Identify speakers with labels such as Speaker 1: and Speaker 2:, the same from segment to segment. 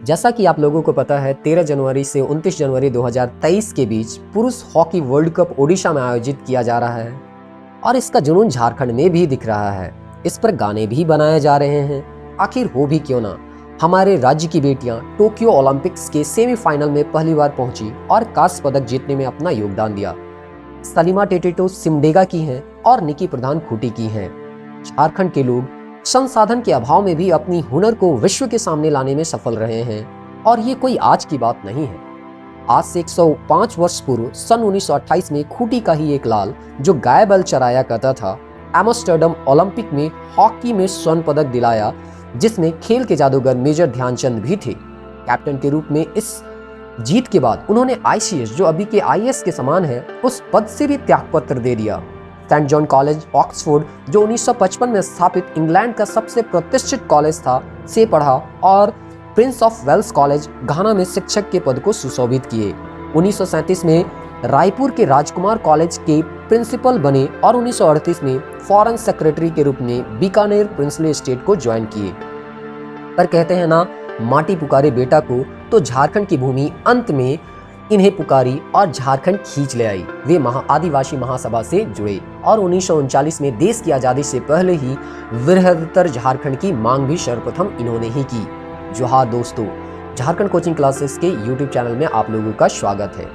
Speaker 1: जैसा कि आप लोगों को पता है 13 जनवरी से 29 जनवरी 2023 के बीच पुरुष हॉकी वर्ल्ड कप ओडिशा में आयोजित किया जा रहा है और इसका जुनून झारखंड में भी दिख रहा है। इस पर गाने भी बनाए जा रहे हैं। आखिर हो भी क्यों ना, हमारे राज्य की बेटियां टोक्यो ओलंपिक्स के सेमीफाइनल में पहली बार पहुंची और कांस्य पदक जीतने में अपना योगदान दिया। सलीमा टेटेटो सिमडेगा की हैं और निकी प्रधान खूंटी की हैं। झारखंड के लोग संसाधन के अभाव में भी अपनी हुनर को विश्व के सामने लाने में सफल रहे हैं और ये कोई आज की बात नहीं है। आज से 105 वर्ष पूर्व सन 1928 में खूंटी का ही एक लाल जो गाय बैल चराया करता था, एम्स्टर्डम ओलंपिक में हॉकी में स्वर्ण पदक दिलाया, जिसमें खेल के जादूगर मेजर ध्यानचंद भी थे। कैप्टन के रूप में इस जीत के बाद उन्होंने आईसीएस, जो अभी के आईएएस के समान है, उस पद से भी त्यागपत्र दे दिया। सेंट जॉन कॉलेज ऑक्सफोर्ड, जो 1955 में स्थापित इंग्लैंड का सबसे प्रतिष्ठित कॉलेज था, से पढ़ा और प्रिंस ऑफ वेल्स कॉलेज घाना में शिक्षक के पद को सुशोभित किए। 1937 में रायपुर के राजकुमार कॉलेज के प्रिंसिपल बने और 1938 में फॉरेन सेक्रेटरी के रूप में बीकानेर प्रिंसली स्टेट को ज्वाइन किए। पर कहते हैं ना, माटी पुकारे बेटा को, तो झारखंड की भूमि अंत में इन्हें पुकारी और झारखंड खींच ले आई। वे आदिवासी महासभा से जुड़े और 1939 में देश की आजादी से पहले ही वृहत्तर झारखंड की मांग भी सर्वप्रथम इन्होंने ही की। जोहार दोस्तों, झारखंड कोचिंग क्लासेस के यूट्यूब चैनल में आप लोगों का स्वागत है।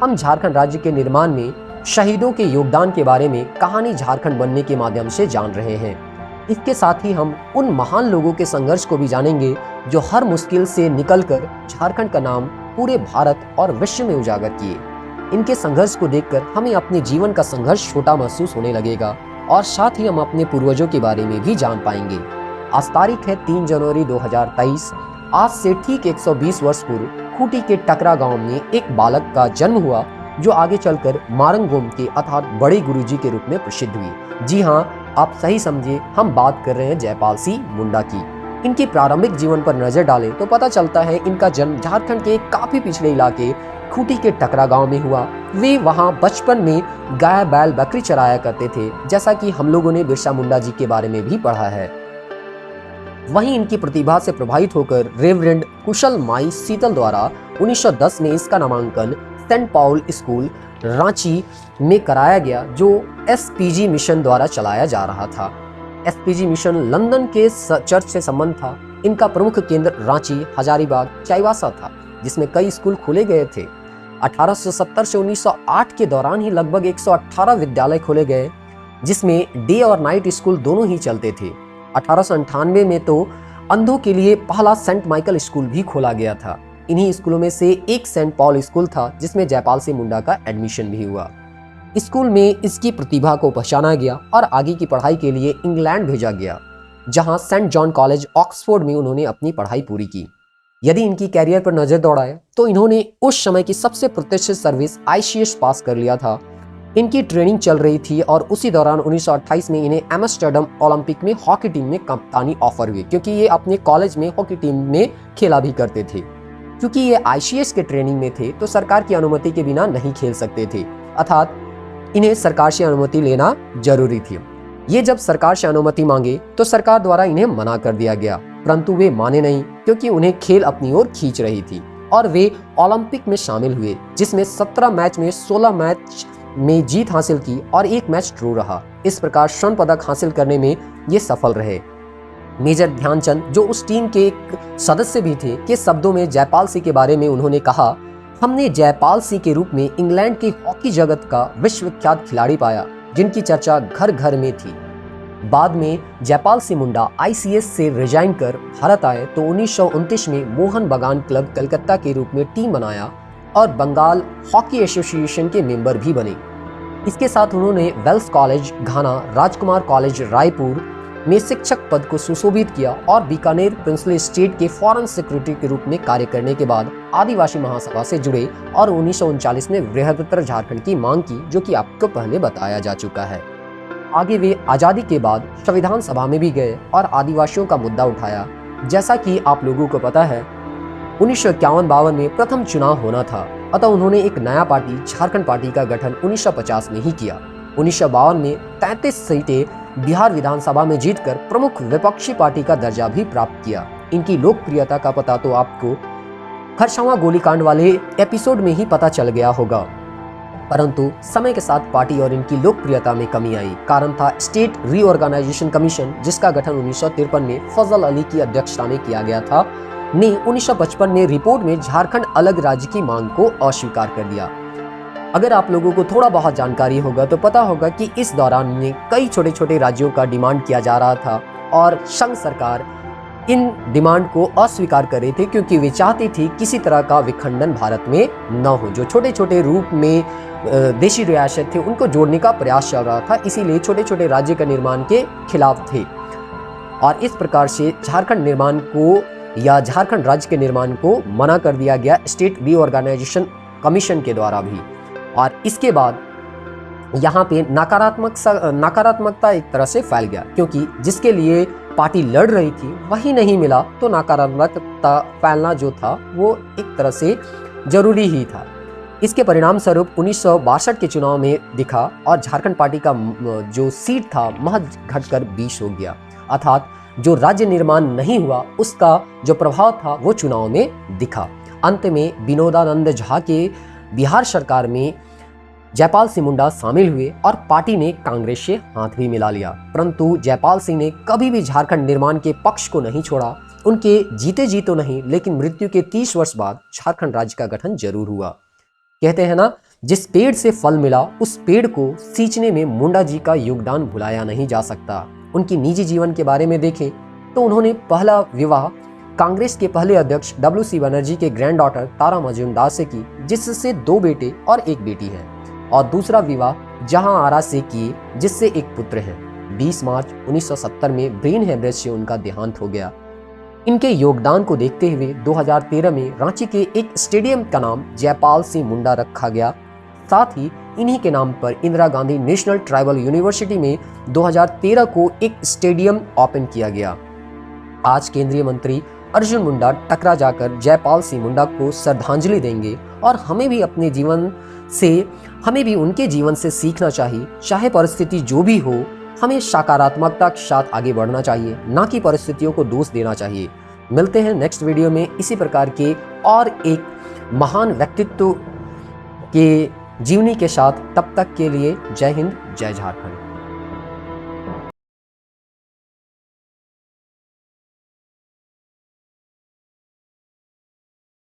Speaker 1: हम झारखंड राज्य के निर्माण में शहीदों के योगदान के बारे में कहानी झारखंड बनने के माध्यम से जान रहे हैं। इसके साथ ही हम उन महान लोगों के संघर्ष को भी जानेंगे जो हर मुश्किल से निकलकर झारखंड का नाम पूरे भारत और विश्व में उजागर किए। इनके संघर्ष को देखकर हमें अपने जीवन का संघर्ष छोटा महसूस होने लगेगा और साथ ही हम अपने पूर्वजों के बारे में भी जान पाएंगे। आज तारीख है 3 जनवरी 2023। आज से ठीक 120 वर्ष पूर्व खूंटी के टकरा गांव में एक बालक का जन्म हुआ, जो आगे चलकर मारंगोम के अर्थात बड़े गुरुजी के रूप में प्रसिद्ध हुई। जी हाँ, आप सही समझे, हम बात कर रहे हैं जयपाल सिंह मुंडा की। इनके प्रारंभिक जीवन पर नजर डालें तो पता चलता है इनका जन्म झारखंड के काफी पिछड़े इलाके खूंटी के टकरा गांव में हुआ। वे वहां बचपन में गाय बैल बकरी चराया करते थे, जैसा कि हम लोगों ने बिरसा मुंडा जी के बारे में भी पढ़ा है। वहीं इनकी प्रतिभा से प्रभावित होकर रेवरेंड कुशल माई शीतल द्वारा 1910 में इसका नामांकन सेंट पॉल स्कूल रांची में कराया गया, जो एसपीजी मिशन द्वारा चलाया जा रहा था। एसपीजी मिशन लंदन के चर्च से संबंध था। इनका प्रमुख केंद्र रांची, हजारीबाग, चाईबासा था, जिसमें कई स्कूल खोले गए थे। 1870 से 1908 के दौरान ही लगभग 118 विद्यालय खोले गए, जिसमें डे और नाइट स्कूल दोनों ही चलते थे। 1898 में तो अंधों के लिए पहला सेंट माइकल स्कूल भी खोला गया था। इन्हीं स्कूलों में से एक सेंट पॉल स्कूल था, जिसमें जयपाल सिंह मुंडा का एडमिशन भी हुआ। स्कूल में इसकी प्रतिभा को पहचाना गया और आगे की पढ़ाई के लिए इंग्लैंड भेजा गया, जहां सेंट जॉन कॉलेज ऑक्सफोर्ड में उन्होंने अपनी पढ़ाई पूरी की। यदि इनकी कैरियर पर नजर दौड़ाए तो इन्होंने उस समय की सबसे प्रतिष्ठित सर्विस आईसीएस पास कर लिया था। इनकी ट्रेनिंग चल रही थी और उसी दौरान 1928 में इन्हें एम्स्टर्डम ओलंपिक में हॉकी टीम में कप्तानी ऑफर हुई, क्योंकि ये अपने कॉलेज में हॉकी टीम में खेला भी करते थे। क्योंकि ये आईसीएस के ट्रेनिंग में थे तो सरकार की अनुमति के बिना नहीं खेल सकते थे, अर्थात इन्हें सरकार से अनुमति लेना जरूरी थी। ये जब सरकार से अनुमति मांगे तो सरकार द्वारा इन्हें मना कर दिया गया, परंतु वे माने नहीं, क्योंकि उन्हें खेल अपनी ओर खींच रही थी और वे ओलंपिक में शामिल हुए, जिसमें 17 मैच में 16 मैच में जीत हासिल की और एक मैच ड्रॉ रहा। इस प्रकार स्वर्ण पदक हासिल करने में ये सफल रहे। मेजर ध्यानचंद, जो उस टीम के एक सदस्य भी थे, के शब्दों में जयपाल सिंह के बारे में उन्होंने कहा, हमने जयपाल सिंह के रूप में इंग्लैंड के हॉकी जगत का विश्वविख्यात खिलाड़ी पाया, जिनकी चर्चा घर घर में थी। बाद में जयपाल सिंह मुंडा आईसीएस से रिजाइन कर भारत आए तो 1929 में मोहन बगान क्लब कलकत्ता के रूप में टीम बनाया और बंगाल हॉकी एसोसिएशन के मेंबर भी बने। इसके साथ उन्होंने वेल्स कॉलेज घाना, राजकुमार कॉलेज रायपुर में शिक्षक पद को सुशोभित किया और बीकानेर प्रिंसली स्टेट के फॉरेन सेक्रेटरी के रूप में कार्य करने के बाद आदिवासी महासभा से जुड़े और 1939 में वृहत्तर झारखंड की मांग की, जो कि आपको पहले बताया जा चुका है। आगे वे आजादी के बाद संविधान सभा में भी गए और आदिवासियों का मुद्दा उठाया। जैसा कि आप लोगों को पता है, 1951-52 में प्रथम चुनाव होना था, अतः उन्होंने एक नया पार्टी झारखंड पार्टी का गठन 1950 में ही किया। 1952 में 33 सीटें बिहार विधानसभा में जीतकर प्रमुख विपक्षी पार्टी का दर्जा भी प्राप्त किया। इनकी लोकप्रियता का पता तो आपको खरसावां गोलीकांड वाले एपिसोड में ही पता चल गया होगा। परंतु समय के साथ पार्टी और इनकी लोकप्रियता में कमी आई। कारण था स्टेट रीऑर्गेनाइजेशन कमीशन, जिसका गठन 1953 में फजल अली की अध्यक्षता में किया गया था, ने 1955 में रिपोर्ट में झारखंड अलग राज्य की मांग को अस्वीकार कर दिया। अगर आप लोगों को थोड़ा बहुत जानकारी होगा तो पता होगा कि इस दौरान में कई छोटे छोटे राज्यों का डिमांड किया जा रहा था और संघ सरकार इन डिमांड को अस्वीकार कर रही थी, क्योंकि वे चाहती थी किसी तरह का विखंडन भारत में न हो। जो छोटे छोटे रूप में देशी रियासत थे उनको जोड़ने का प्रयास चल रहा था, इसीलिए छोटे छोटे राज्य का निर्माण के खिलाफ थे। और इस प्रकार से झारखंड निर्माण को या झारखंड राज्य के निर्माण को मना कर दिया गया स्टेट रीऑर्गेनाइजेशन कमीशन के द्वारा भी। और इसके बाद यहाँ पे नकारात्मकता एक तरह से फैल गया, क्योंकि जिसके लिए पार्टी लड़ रही थी वही नहीं मिला, तो नकारात्मकता फैलना जो था वो एक तरह से जरूरी ही था। इसके परिणाम स्वरूप 1962 के चुनाव में दिखा और झारखंड पार्टी का जो सीट था महज घटकर 20 हो गया। अर्थात जो राज्य निर्माण नहीं हुआ उसका जो प्रभाव था वो चुनाव में दिखा। अंत में विनोदानंद झा के बिहार सरकार में जयपाल सिंह मुंडा शामिल हुए और पार्टी ने कांग्रेस से हाथ भी मिला लिया। परंतु जयपाल सिंह ने कभी भी झारखंड निर्माण के पक्ष को नहीं छोड़ा। उनके जीते जी तो नहीं, लेकिन मृत्यु के 30 वर्ष बाद झारखंड राज्य का गठन जरूर हुआ। कहते हैं ना, जिस पेड़ से फल मिला उस पेड़ को सींचने में मुंडा जी का योगदान भुलाया नहीं जा सकता। उनकी निजी जीवन के बारे में देखें तो उन्होंने पहला विवाह कांग्रेस के पहले अध्यक्ष WC बनर्जी के ग्रैंड डॉटर तारा मजूमदार से की, जिससे 2 बेटे और 1 बेटी है, और दूसरा विवाह जहां आरा से किए, जिससे एक पुत्र है। 20 मार्च 1970 में ब्रेन हेमरेज से उनका देहांत हो गया। इनके योगदान को देखते हुए 2013 में रांची के एक स्टेडियम का नाम जयपाल सिंह मुंडा रखा गया। साथ ही इन्हीं के नाम पर Indira Gandhi national tribal university में 2013 को एक स्टेडियम ओपन किया गया। आज केंद्रीय मंत्री अर्जुन मुंडा टकरा जाकर जयपाल सिंह मुंडा को श्रद्धांजलि देंगे और हमें भी उनके जीवन से सीखना चाहिए। चाहे परिस्थिति जो भी हो, हमें सकारात्मकता के साथ आगे बढ़ना चाहिए, ना कि परिस्थितियों को दोष देना चाहिए। मिलते हैं नेक्स्ट वीडियो में इसी प्रकार के और एक महान व्यक्तित्व के जीवनी के साथ। तब तक के लिए जय हिंद, जय झारखंड।